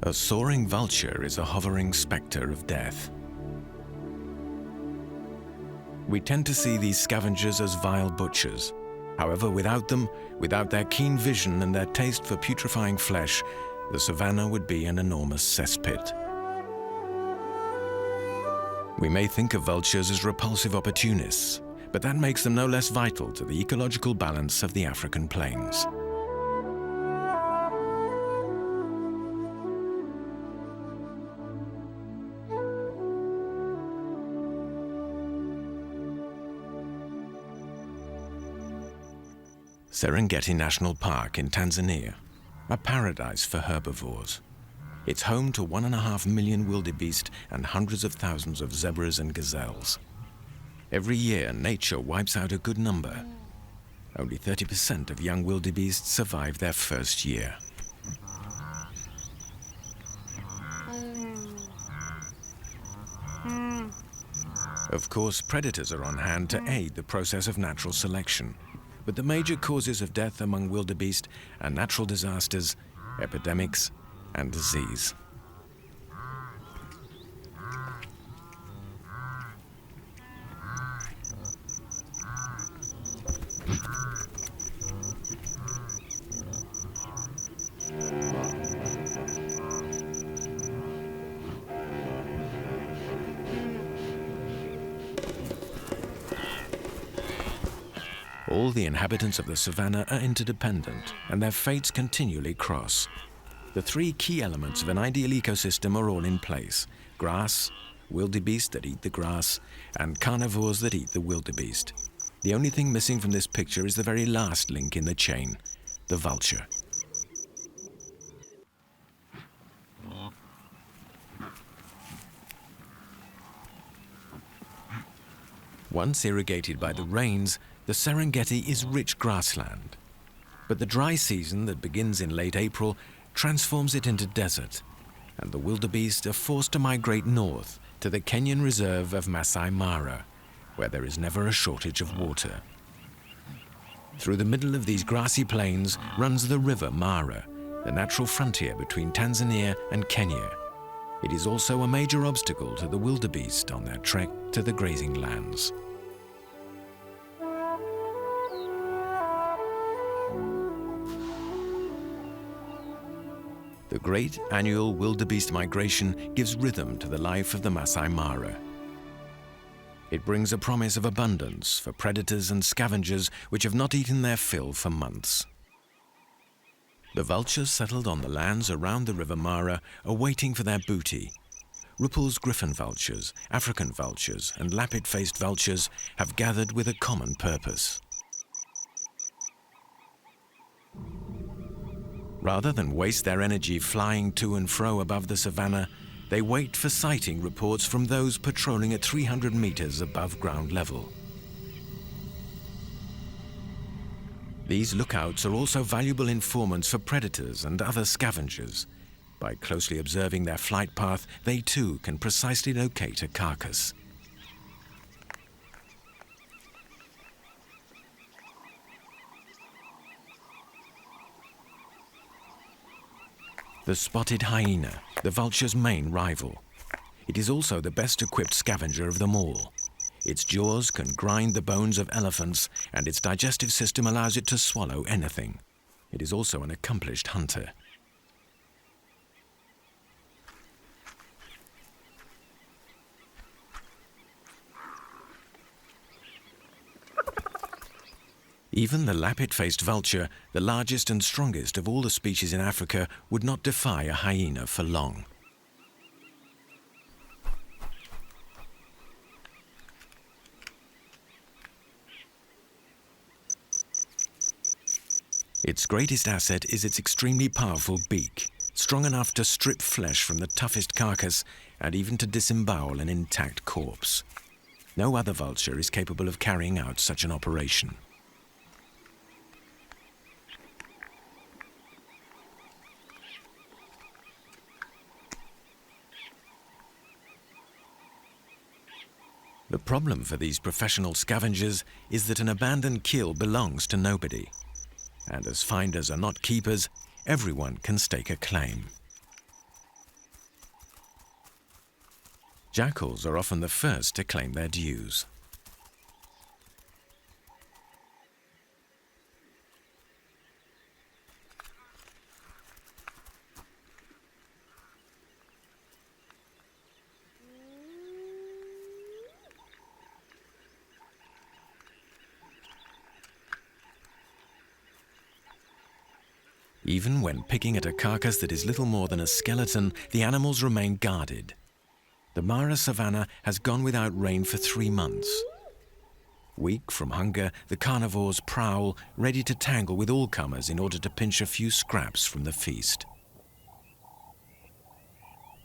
A soaring vulture is a hovering spectre of death. We tend to see these scavengers as vile butchers. However, without them, without their keen vision and their taste for putrefying flesh, the savannah would be an enormous cesspit. We may think of vultures as repulsive opportunists, but that makes them no less vital to the ecological balance of the African plains. Serengeti National Park in Tanzania, a paradise for herbivores. It's home to 1.5 million wildebeest and hundreds of thousands of zebras and gazelles. Every year, nature wipes out a good number. Only 30% of young wildebeest survive their first year. Of course, predators are on hand to aid the process of natural selection. But the major causes of death among wildebeest are natural disasters, epidemics, and disease. All the inhabitants of the savannah are interdependent, and their fates continually cross. The three key elements of an ideal ecosystem are all in place: grass, wildebeest that eat the grass, and carnivores that eat the wildebeest. The only thing missing from this picture is the very last link in the chain, the vulture. Once irrigated by the rains, the Serengeti is rich grassland. But the dry season that begins in late April transforms it into desert, and the wildebeest are forced to migrate north to the Kenyan reserve of Masai Mara, where there is never a shortage of water. Through the middle of these grassy plains runs the river Mara, the natural frontier between Tanzania and Kenya. It is also a major obstacle to the wildebeest on their trek to the grazing lands. The great annual wildebeest migration gives rhythm to the life of the Masai Mara. It brings a promise of abundance for predators and scavengers which have not eaten their fill for months. The vultures settled on the lands around the river Mara are waiting for their booty. Ruppel's griffon vultures, African vultures, and lappet-faced vultures have gathered with a common purpose. Rather than waste their energy flying to and fro above the savannah, they wait for sighting reports from those patrolling at 300 meters above ground level. These lookouts are also valuable informants for predators and other scavengers. By closely observing their flight path, they too can precisely locate a carcass. The spotted hyena, the vulture's main rival. It is also the best equipped scavenger of them all. Its jaws can grind the bones of elephants, and its digestive system allows it to swallow anything. It is also an accomplished hunter. Even the lappet-faced vulture, the largest and strongest of all the species in Africa, would not defy a hyena for long. Its greatest asset is its extremely powerful beak, strong enough to strip flesh from the toughest carcass and even to disembowel an intact corpse. No other vulture is capable of carrying out such an operation. The problem for these professional scavengers is that an abandoned kill belongs to nobody. And as finders are not keepers, everyone can stake a claim. Jackals are often the first to claim their dues. Even when picking at a carcass that is little more than a skeleton, the animals remain guarded. The Mara Savannah has gone without rain for 3 months. Weak from hunger, the carnivores prowl, ready to tangle with all comers in order to pinch a few scraps from the feast.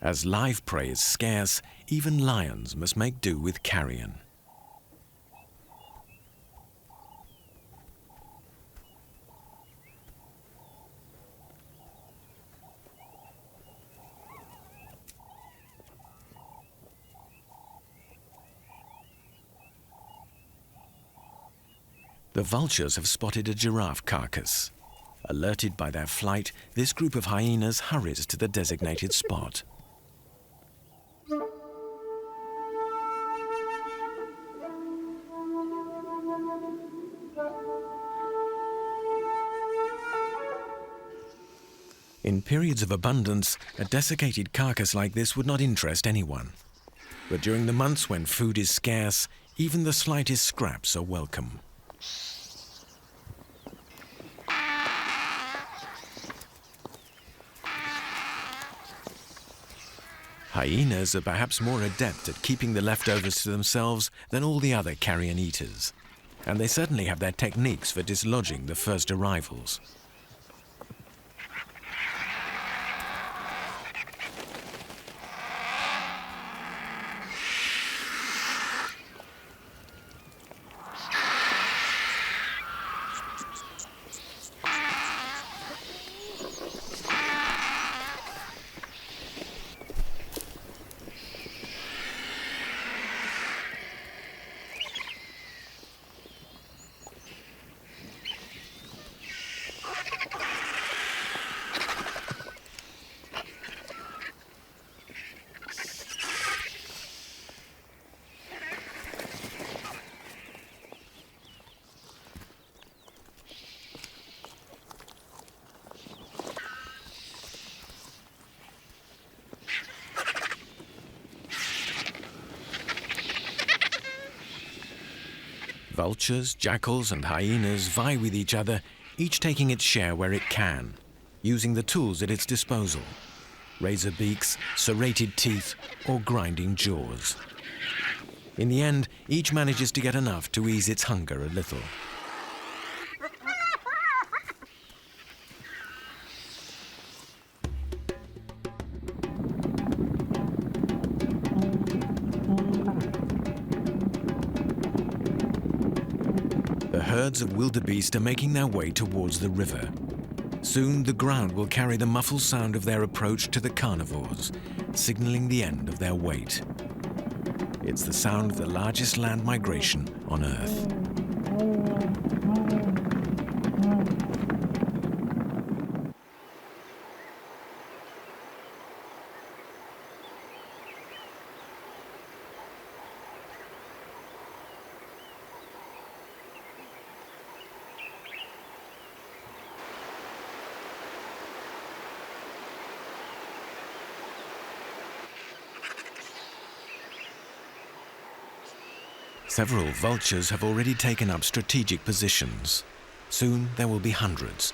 As live prey is scarce, even lions must make do with carrion. The vultures have spotted a giraffe carcass. Alerted by their flight, this group of hyenas hurries to the designated spot. In periods of abundance, a desiccated carcass like this would not interest anyone. But during the months when food is scarce, even the slightest scraps are welcome. Hyenas are perhaps more adept at keeping the leftovers to themselves than all the other carrion eaters, and they certainly have their techniques for dislodging the first arrivals. Vultures, jackals, and hyenas vie with each other, each taking its share where it can, using the tools at its disposal: razor beaks, serrated teeth, or grinding jaws. In the end, each manages to get enough to ease its hunger a little. Herds of wildebeest are making their way towards the river. Soon the ground will carry the muffled sound of their approach to the carnivores, signaling the end of their wait. It's the sound of the largest land migration on Earth. Several vultures have already taken up strategic positions. Soon there will be hundreds.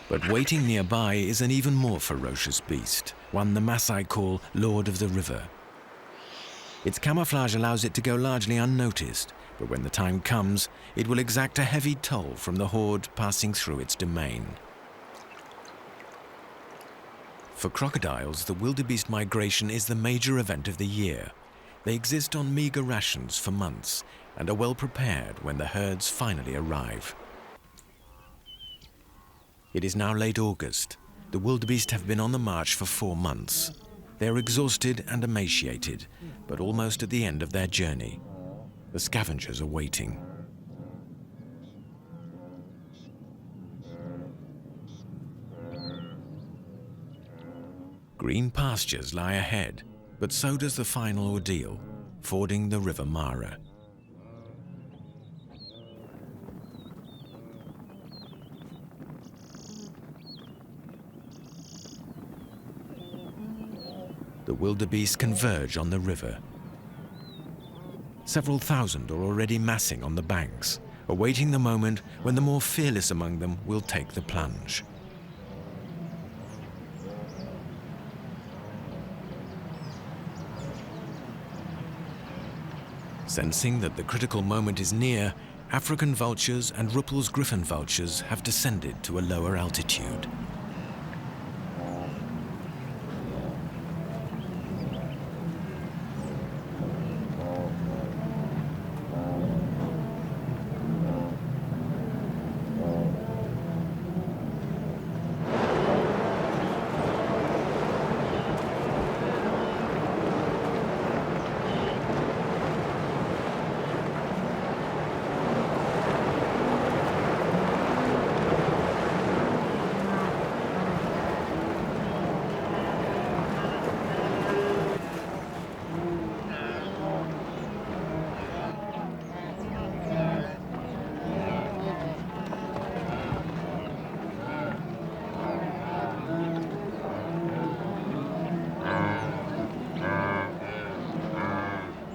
But waiting nearby is an even more ferocious beast, one the Maasai call Lord of the River. Its camouflage allows it to go largely unnoticed, but when the time comes, it will exact a heavy toll from the horde passing through its domain. For crocodiles, the wildebeest migration is the major event of the year. They exist on meager rations for months and are well prepared when the herds finally arrive. It is now late August. The wildebeest have been on the march for 4 months. They are exhausted and emaciated, but almost at the end of their journey. The scavengers are waiting. Green pastures lie ahead, but so does the final ordeal, fording the River Mara. The wildebeest converge on the river. Several thousand are already massing on the banks, awaiting the moment when the more fearless among them will take the plunge. Sensing that the critical moment is near, African vultures and Ruppel's griffon vultures have descended to a lower altitude.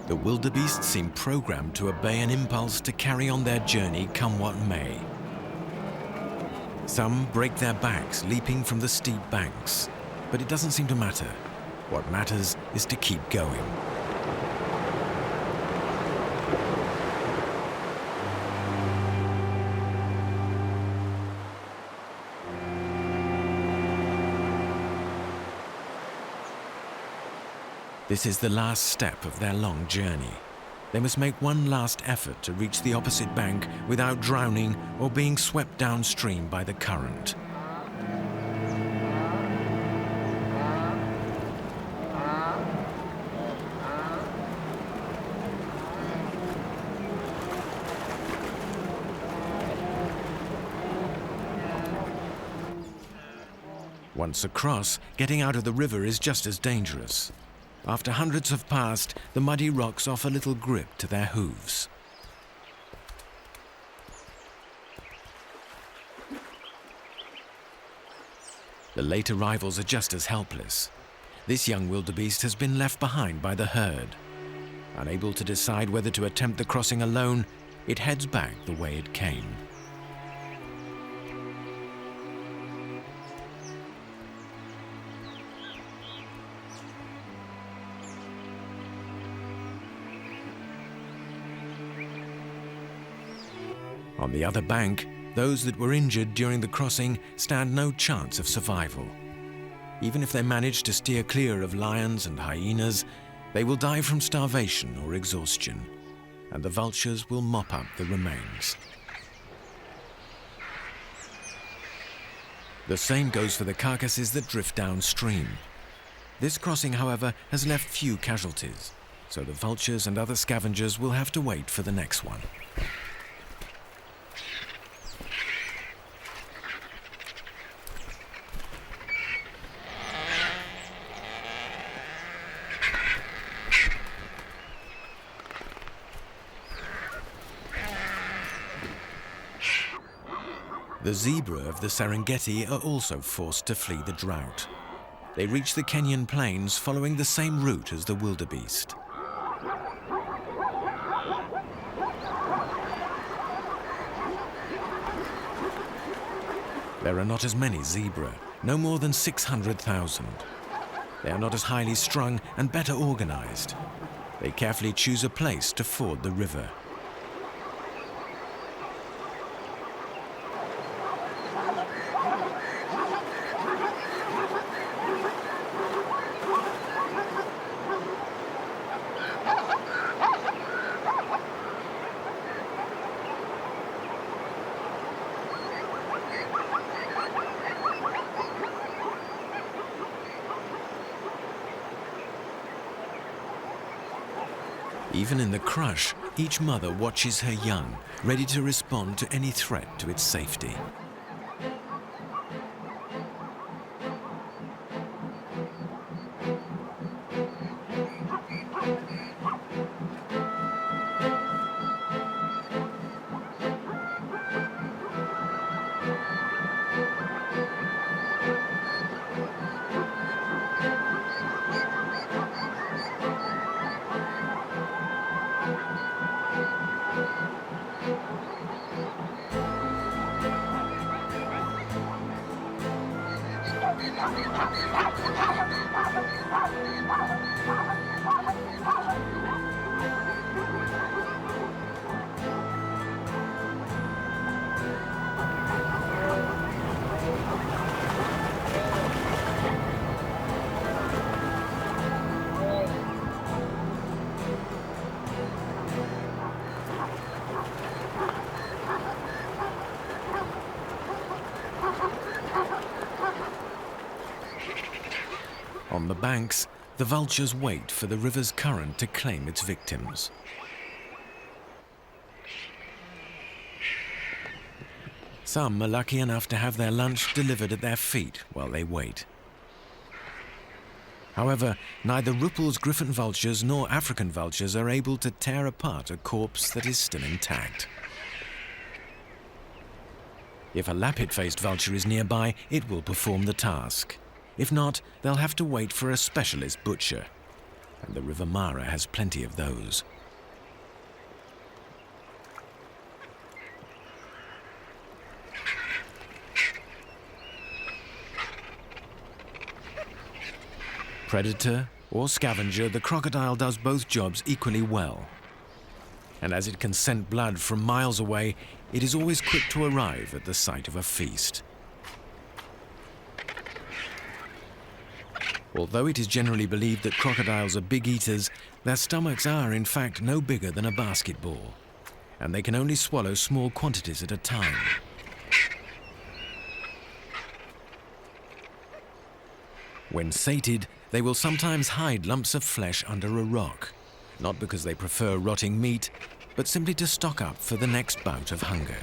The wildebeest seem programmed to obey an impulse to carry on their journey come what may. Some break their backs leaping from the steep banks, but it doesn't seem to matter. What matters is to keep going. This is the last step of their long journey. They must make one last effort to reach the opposite bank without drowning or being swept downstream by the current. Once across, getting out of the river is just as dangerous. After hundreds have passed, the muddy rocks offer little grip to their hooves. The late arrivals are just as helpless. This young wildebeest has been left behind by the herd. Unable to decide whether to attempt the crossing alone, it heads back the way it came. On the other bank, those that were injured during the crossing stand no chance of survival. Even if they manage to steer clear of lions and hyenas, they will die from starvation or exhaustion, and the vultures will mop up the remains. The same goes for the carcasses that drift downstream. This crossing, however, has left few casualties, so the vultures and other scavengers will have to wait for the next one. The zebra of the Serengeti are also forced to flee the drought. They reach the Kenyan plains following the same route as the wildebeest. There are not as many zebra, no more than 600,000. They are not as highly strung and better organized. They carefully choose a place to ford the river. Even in the crush, each mother watches her young, ready to respond to any threat to its safety. On the banks, the vultures wait for the river's current to claim its victims. Some are lucky enough to have their lunch delivered at their feet while they wait. However, neither Ruppel's griffon vultures nor African vultures are able to tear apart a corpse that is still intact. If a lappet-faced vulture is nearby, it will perform the task. If not, they'll have to wait for a specialist butcher, and the River Mara has plenty of those. Predator or scavenger, the crocodile does both jobs equally well. And as it can scent blood from miles away, it is always quick to arrive at the site of a feast. Although it is generally believed that crocodiles are big eaters, their stomachs are in fact no bigger than a basketball, and they can only swallow small quantities at a time. When sated, they will sometimes hide lumps of flesh under a rock, not because they prefer rotting meat, but simply to stock up for the next bout of hunger.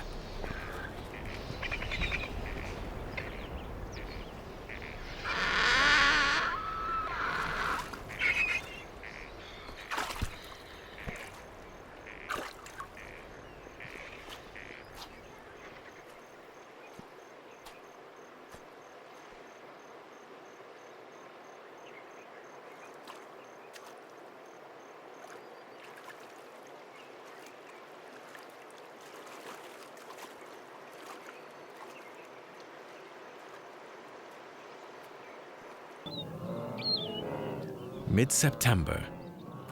Mid-September,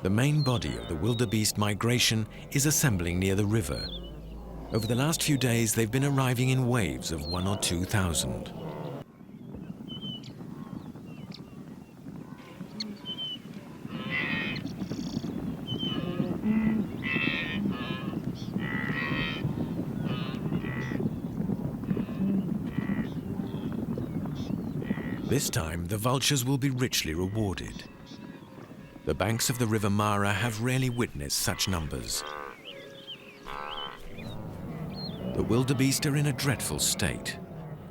the main body of the wildebeest migration is assembling near the river. Over the last few days, they've been arriving in waves of 1,000 or 2,000. This time, the vultures will be richly rewarded. The banks of the River Mara have rarely witnessed such numbers. The wildebeest are in a dreadful state.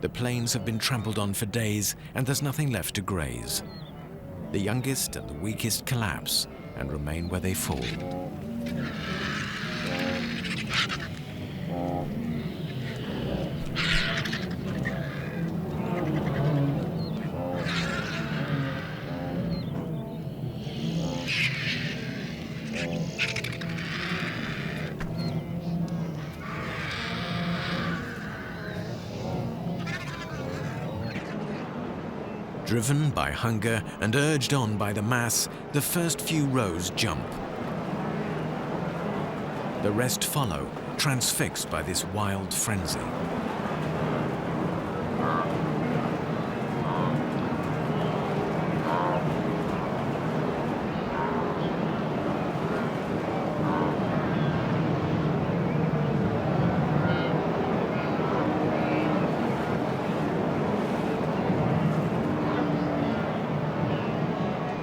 The plains have been trampled on for days, and there's nothing left to graze. The youngest and the weakest collapse and remain where they fall. Driven by hunger and urged on by the mass, the first few rows jump. The rest follow, transfixed by this wild frenzy.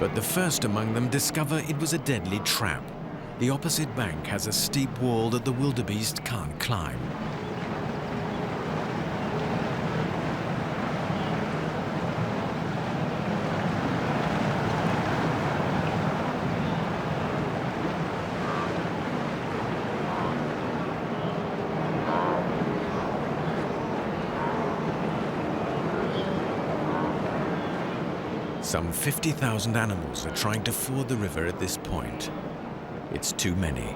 But the first among them discover it was a deadly trap. The opposite bank has a steep wall that the wildebeest can't climb. Some 50,000 animals are trying to ford the river at this point. It's too many.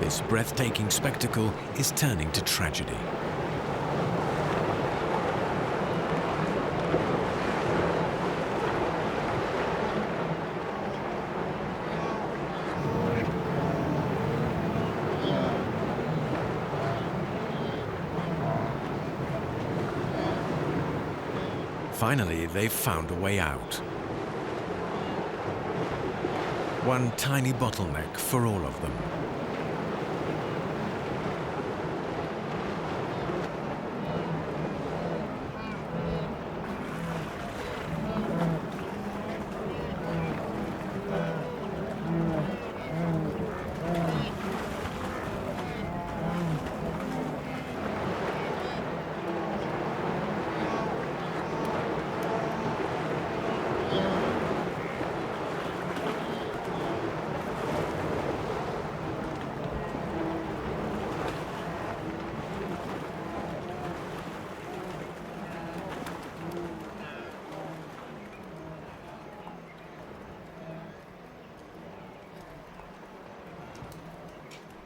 This breathtaking spectacle is turning to tragedy. Finally, they've found a way out. One tiny bottleneck for all of them.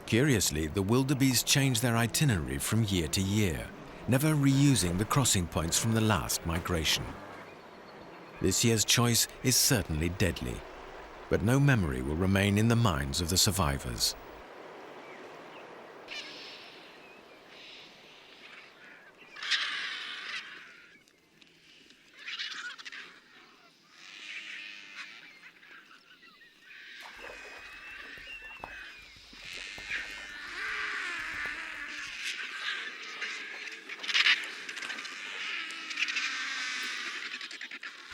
Curiously, the wildebeest change their itinerary from year to year, never reusing the crossing points from the last migration. This year's choice is certainly deadly, but no memory will remain in the minds of the survivors.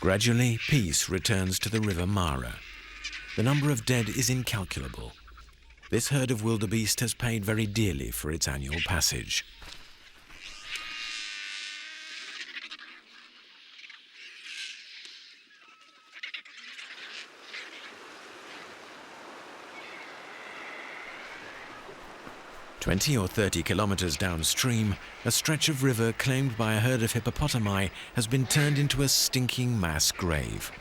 Gradually, peace returns to the River Mara. The number of dead is incalculable. This herd of wildebeest has paid very dearly for its annual passage. "20 or 30 kilometers downstream, a stretch of river claimed by a herd of hippopotami has been turned into a stinking mass grave.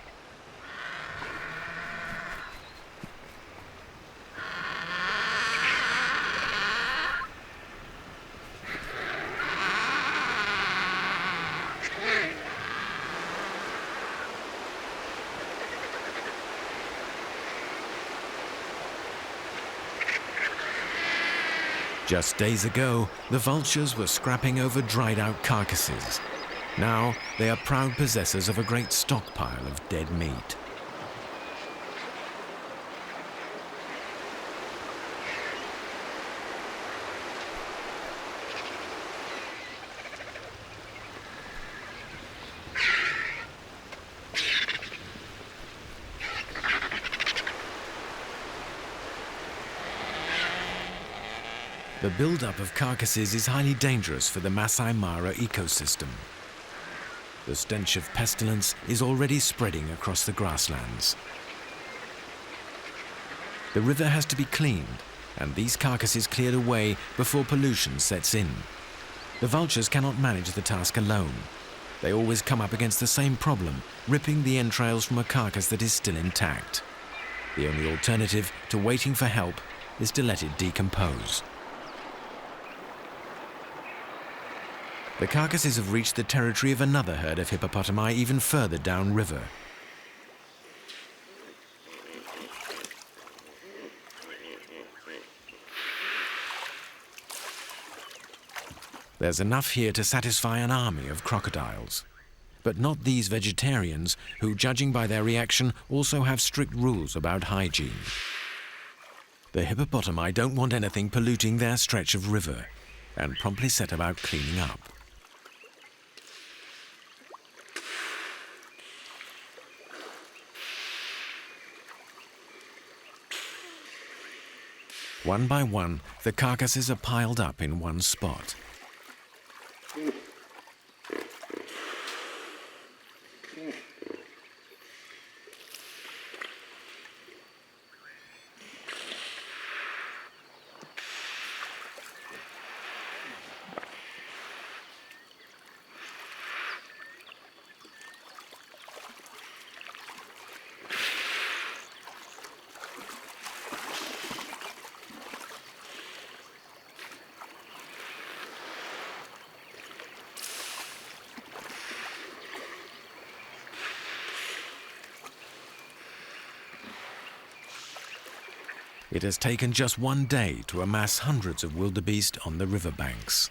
Just days ago, the vultures were scrapping over dried-out carcasses. Now, they are proud possessors of a great stockpile of dead meat. The build-up of carcasses is highly dangerous for the Masai Mara ecosystem. The stench of pestilence is already spreading across the grasslands. The river has to be cleaned, and these carcasses cleared away before pollution sets in. The vultures cannot manage the task alone. They always come up against the same problem, ripping the entrails from a carcass that is still intact. The only alternative to waiting for help is to let it decompose. The carcasses have reached the territory of another herd of hippopotami even further downriver. There's enough here to satisfy an army of crocodiles. But not these vegetarians, who, judging by their reaction, also have strict rules about hygiene. The hippopotami don't want anything polluting their stretch of river, and promptly set about cleaning up. One by one, the carcasses are piled up in one spot. It has taken just one day to amass hundreds of wildebeest on the riverbanks.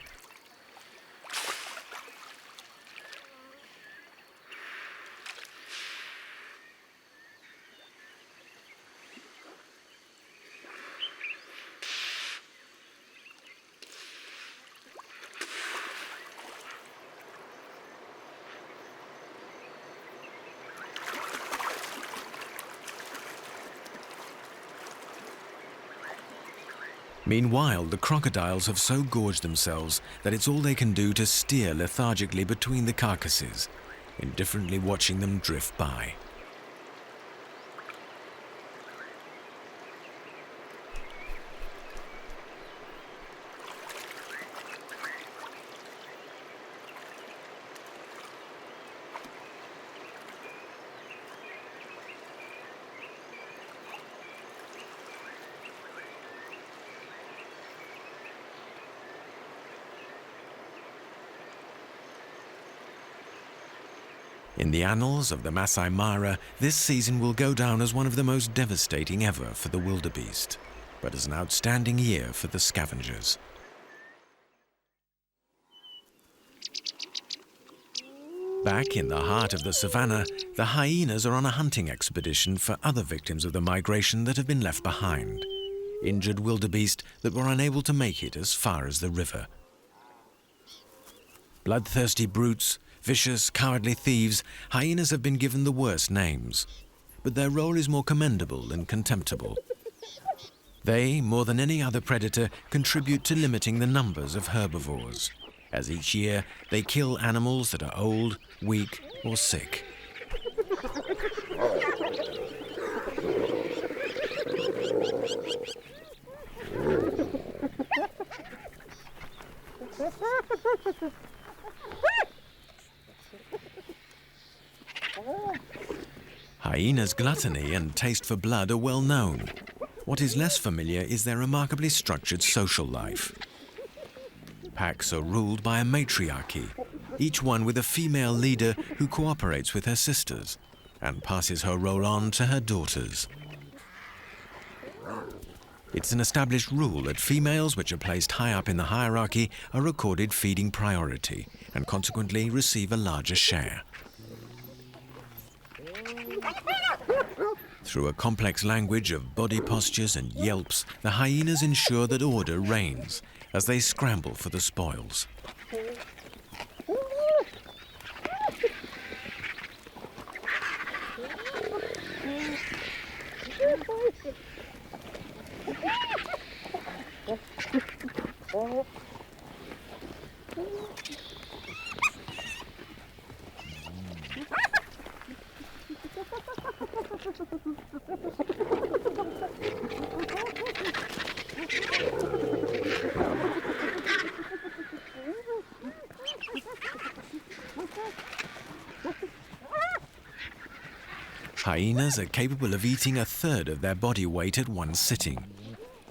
Meanwhile, the crocodiles have so gorged themselves that it's all they can do to steer lethargically between the carcasses, indifferently watching them drift by. In the annals of the Masai Mara, this season will go down as one of the most devastating ever for the wildebeest, but as an outstanding year for the scavengers. Back in the heart of the savannah, the hyenas are on a hunting expedition for other victims of the migration that have been left behind, injured wildebeest that were unable to make it as far as the river. Bloodthirsty brutes, vicious, cowardly thieves, hyenas have been given the worst names, but their role is more commendable than contemptible. They, more than any other predator, contribute to limiting the numbers of herbivores, as each year they kill animals that are old, weak, or sick. Hyenas' gluttony and taste for blood are well known. What is less familiar is their remarkably structured social life. Packs are ruled by a matriarchy, each one with a female leader who cooperates with her sisters and passes her role on to her daughters. It's an established rule that females which are placed high up in the hierarchy are accorded feeding priority and consequently receive a larger share. Through a complex language of body postures and yelps, the hyenas ensure that order reigns as they scramble for the spoils. Hyenas are capable of eating a third of their body weight at one sitting.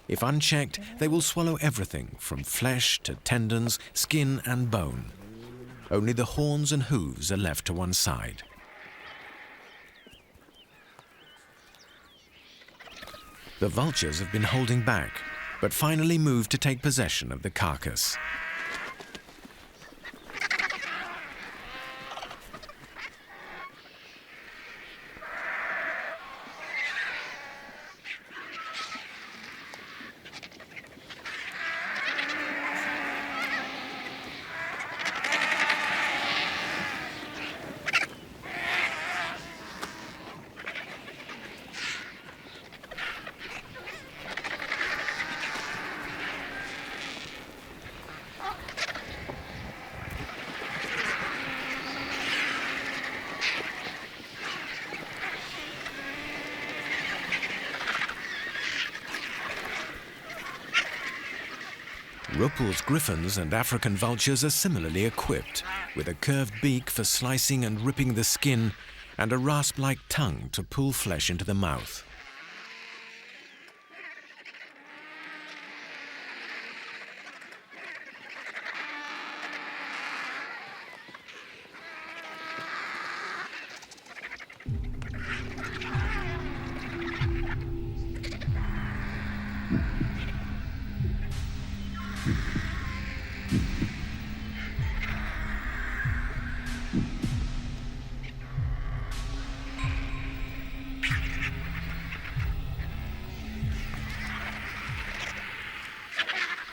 If unchecked, they will swallow everything from flesh to tendons, skin and bone. Only the horns and hooves are left to one side. The vultures have been holding back, but finally moved to take possession of the carcass. Ruppel's griffons and African vultures are similarly equipped, with a curved beak for slicing and ripping the skin and a rasp-like tongue to pull flesh into the mouth.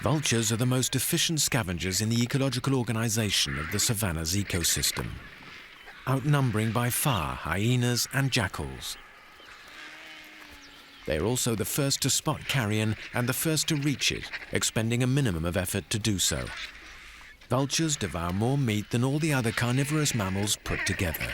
Vultures are the most efficient scavengers in the ecological organization of the savannah's ecosystem, outnumbering by far hyenas and jackals. They are also the first to spot carrion and the first to reach it, expending a minimum of effort to do so. Vultures devour more meat than all the other carnivorous mammals put together.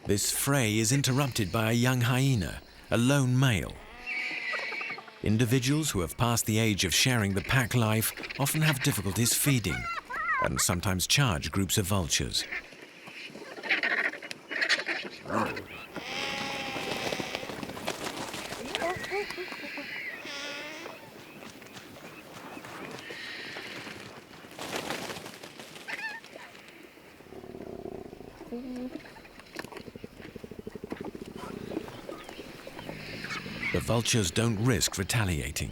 This fray is interrupted by a young hyena, a lone male. Individuals who have passed the age of sharing the pack life often have difficulties feeding and sometimes charge groups of vultures. The vultures don't risk retaliating.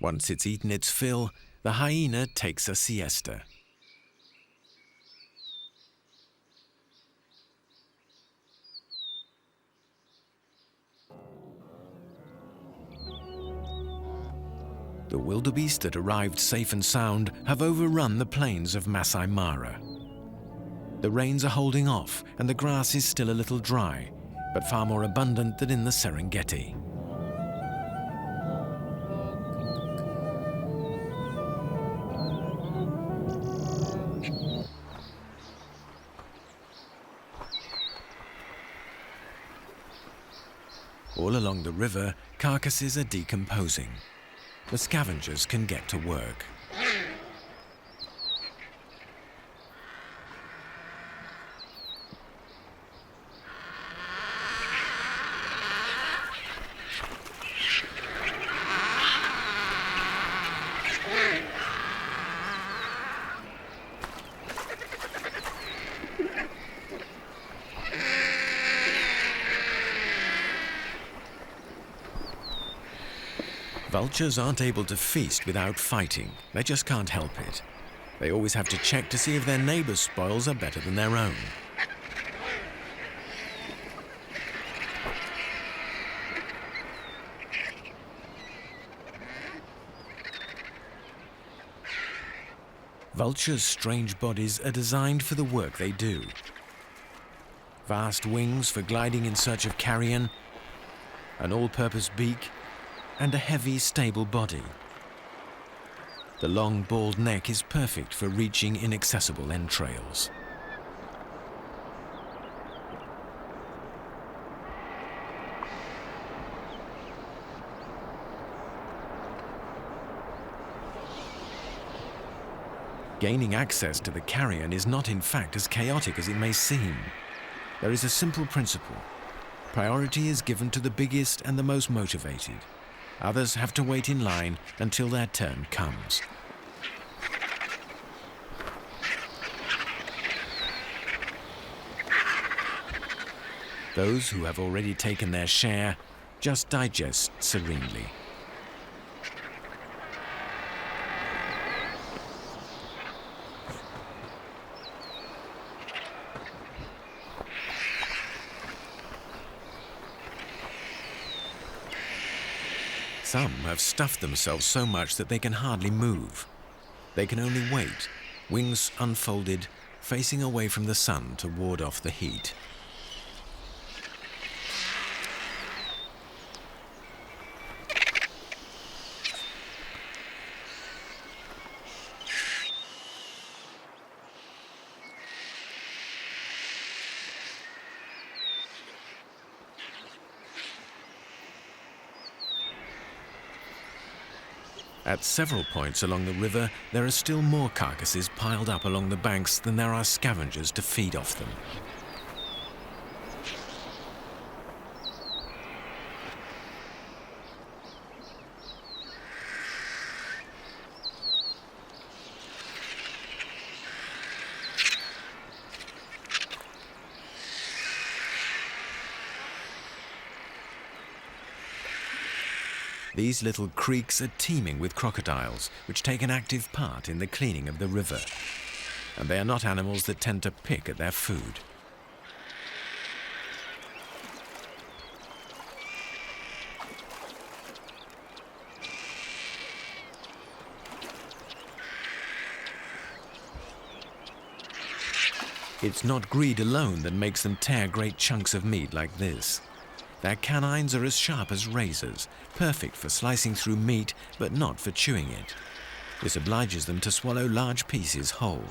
Once it's eaten its fill, the hyena takes a siesta. The wildebeest that arrived safe and sound have overrun the plains of Masai Mara. The rains are holding off and the grass is still a little dry, but far more abundant than in the Serengeti. All along the river, carcasses are decomposing. The scavengers can get to work. Vultures aren't able to feast without fighting. They just can't help it. They always have to check to see if their neighbours' spoils are better than their own. Vultures' strange bodies are designed for the work they do. Vast wings for gliding in search of carrion, an all-purpose beak, and a heavy, stable body. The long, bald neck is perfect for reaching inaccessible entrails. Gaining access to the carrion is not in fact as chaotic as it may seem. There is a simple principle. Priority is given to the biggest and the most motivated. Others have to wait in line until their turn comes. Those who have already taken their share just digest serenely. Some have stuffed themselves so much that they can hardly move. They can only wait, wings unfolded, facing away from the sun to ward off the heat. At several points along the river, there are still more carcasses piled up along the banks than there are scavengers to feed off them. These little creeks are teeming with crocodiles, which take an active part in the cleaning of the river. And they are not animals that tend to pick at their food. It's not greed alone that makes them tear great chunks of meat like this. Their canines are as sharp as razors, perfect for slicing through meat, but not for chewing it. This obliges them to swallow large pieces whole.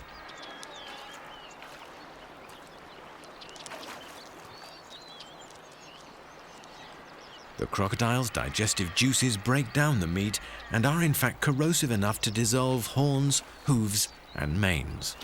The crocodile's digestive juices break down the meat and are in fact corrosive enough to dissolve horns, hooves, and manes.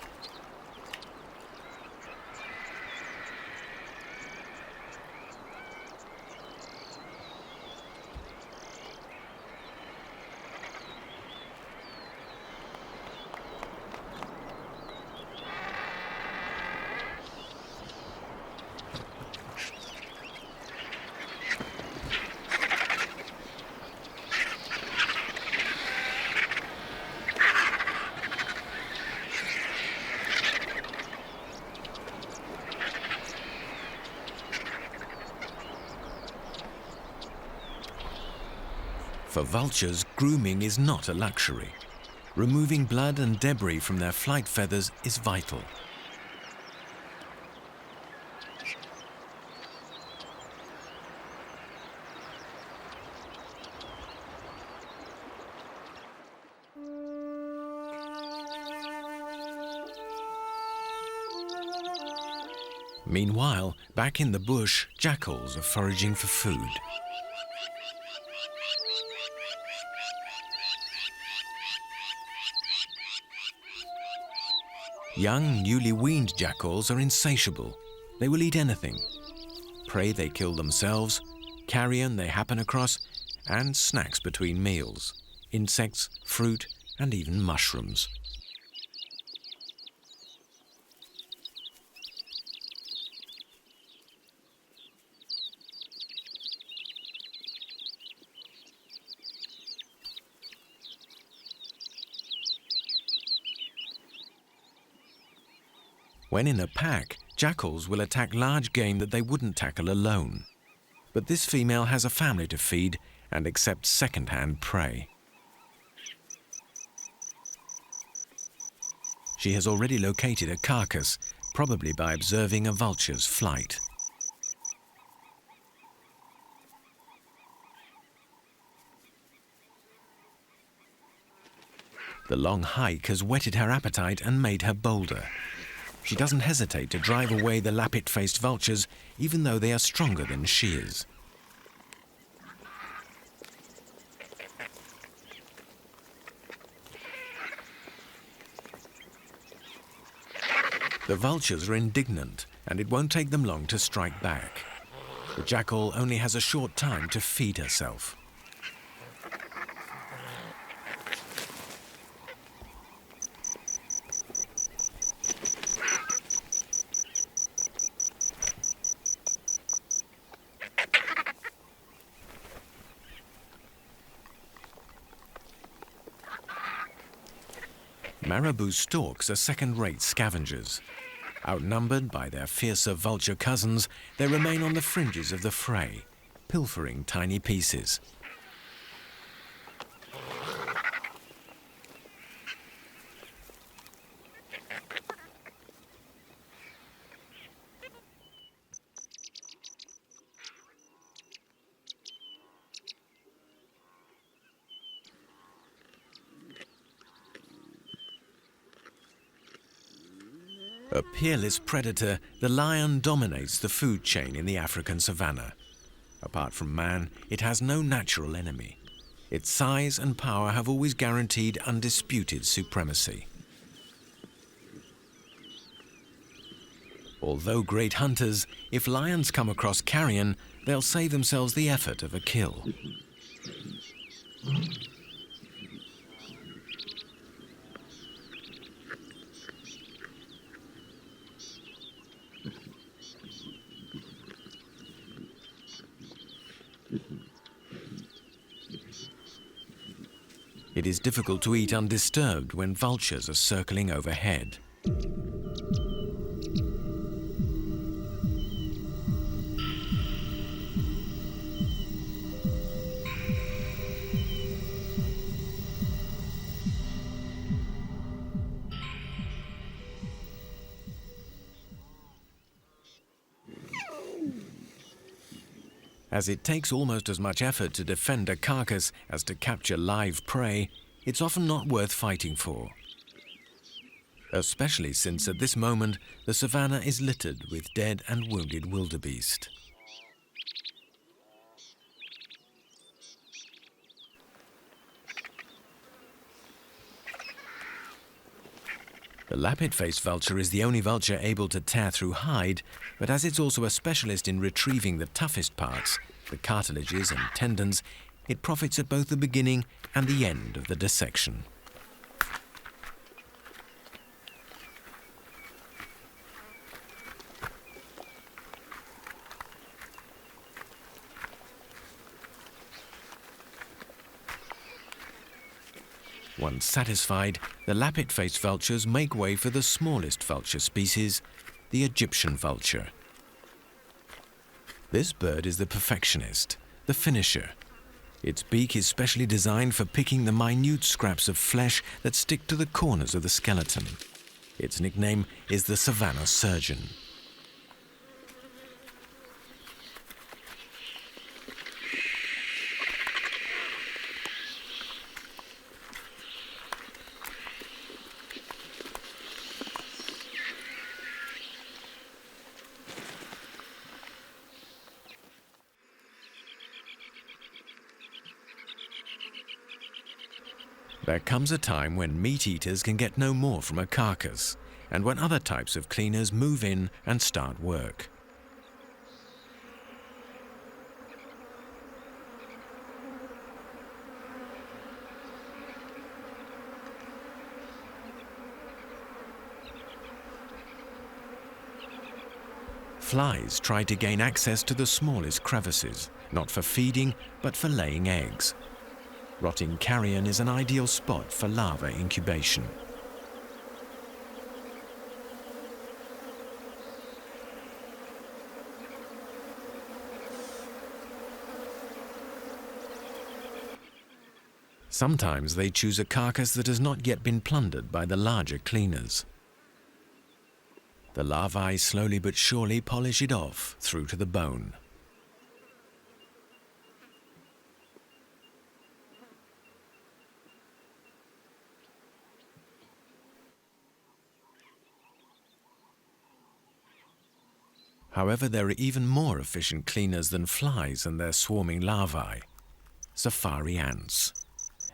For vultures, grooming is not a luxury. Removing blood and debris from their flight feathers is vital. Meanwhile, back in the bush, jackals are foraging for food. Young, newly weaned jackals are insatiable. They will eat anything. Prey they kill themselves, carrion they happen across, and snacks between meals. Insects, fruit, and even mushrooms. When in a pack, jackals will attack large game that they wouldn't tackle alone. But this female has a family to feed and accepts second-hand prey. She has already located a carcass, probably by observing a vulture's flight. The long hike has whetted her appetite and made her bolder. She doesn't hesitate to drive away the lappet-faced vultures, even though they are stronger than she is. The vultures are indignant, and it won't take them long to strike back. The jackal only has a short time to feed herself. Marabou storks are second-rate scavengers. Outnumbered by their fiercer vulture cousins, they remain on the fringes of the fray, pilfering tiny pieces. A peerless predator, the lion dominates the food chain in the African savannah. Apart from man, it has no natural enemy. Its size and power have always guaranteed undisputed supremacy. Although great hunters, if lions come across carrion, they'll save themselves the effort of a kill. It is difficult to eat undisturbed when vultures are circling overhead. As it takes almost as much effort to defend a carcass as to capture live prey, it's often not worth fighting for. Especially since at this moment the savannah is littered with dead and wounded wildebeest. The lappet-faced vulture is the only vulture able to tear through hide, but as it's also a specialist in retrieving the toughest parts, the cartilages and tendons, it profits at both the beginning and the end of the dissection. Once satisfied, the lappet-faced vultures make way for the smallest vulture species, the Egyptian vulture. This bird is the perfectionist, the finisher. Its beak is specially designed for picking the minute scraps of flesh that stick to the corners of the skeleton. Its nickname is the savannah surgeon. There comes a time when meat eaters can get no more from a carcass, and when other types of cleaners move in and start work. Flies try to gain access to the smallest crevices, not for feeding, but for laying eggs. Rotting carrion is an ideal spot for larva incubation. Sometimes they choose a carcass that has not yet been plundered by the larger cleaners. The larvae slowly but surely polish it off through to the bone. However, there are even more efficient cleaners than flies and their swarming larvae: safari ants.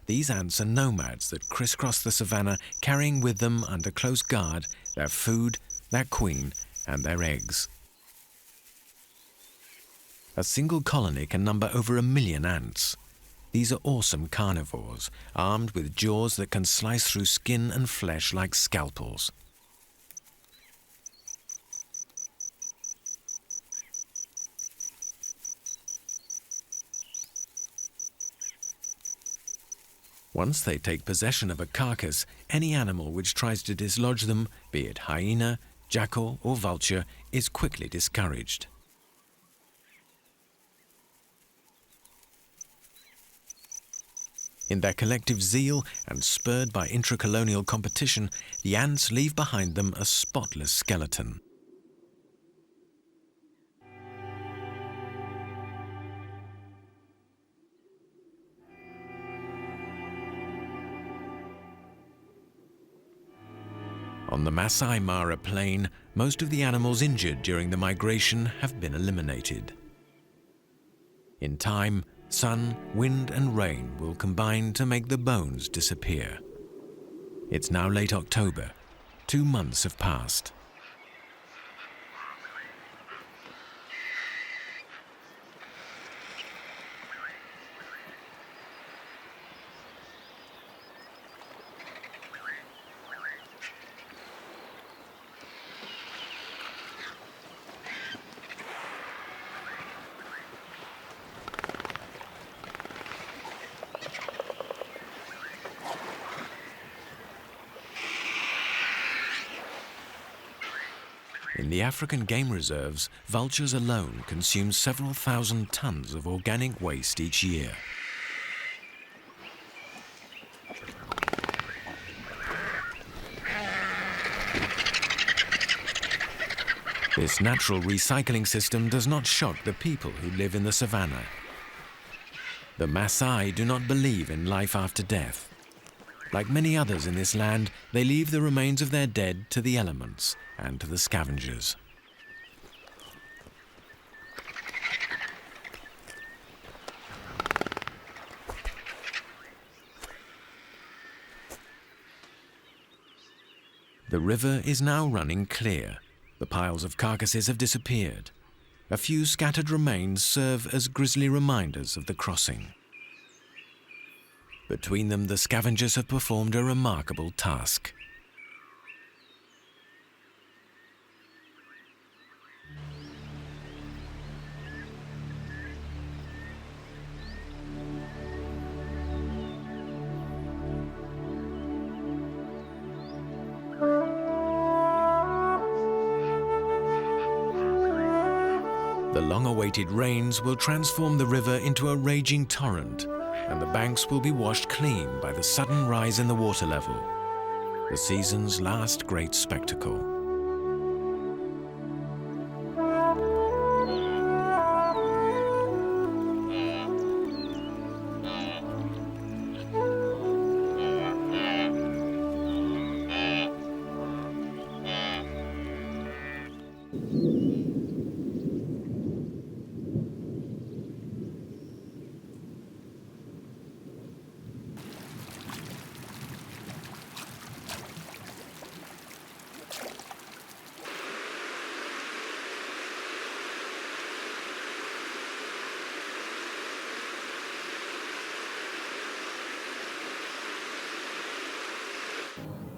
These ants are nomads that crisscross the savannah, carrying with them under close guard their food, their queen, and their eggs. A single colony can number over 1 million ants. These are awesome carnivores, armed with jaws that can slice through skin and flesh like scalpels. Once they take possession of a carcass, any animal which tries to dislodge them, be it hyena, jackal, or vulture, is quickly discouraged. In their collective zeal and spurred by intracolonial competition, the ants leave behind them a spotless skeleton. On the Masai Mara plain, most of the animals injured during the migration have been eliminated. In time, sun, wind, and rain will combine to make the bones disappear. It's now late October. 2 months have passed. In the African game reserves, vultures alone consume several thousand tons of organic waste each year. This natural recycling system does not shock the people who live in the savannah. The Maasai do not believe in life after death. Like many others in this land, they leave the remains of their dead to the elements and to the scavengers. The river is now running clear. The piles of carcasses have disappeared. A few scattered remains serve as grisly reminders of the crossing. Between them, the scavengers have performed a remarkable task. The long-awaited rains will transform the river into a raging torrent, and the banks will be washed clean by the sudden rise in the water level, the season's last great spectacle.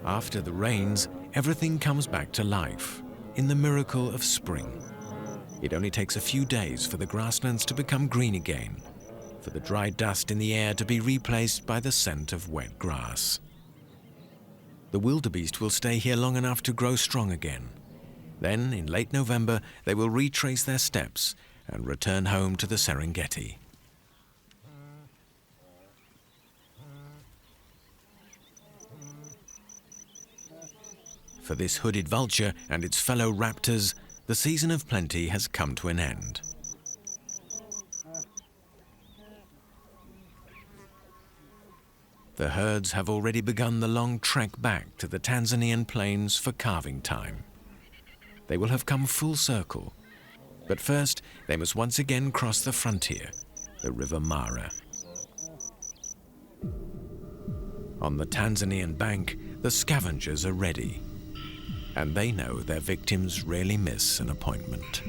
After the rains, everything comes back to life, in the miracle of spring. It only takes a few days for the grasslands to become green again, for the dry dust in the air to be replaced by the scent of wet grass. The wildebeest will stay here long enough to grow strong again. Then, in late November, they will retrace their steps and return home to the Serengeti. For this hooded vulture and its fellow raptors, the season of plenty has come to an end. The herds have already begun the long trek back to the Tanzanian plains for calving time. They will have come full circle, but first they must once again cross the frontier, the River Mara. On the Tanzanian bank, the scavengers are ready, and they know their victims rarely miss an appointment.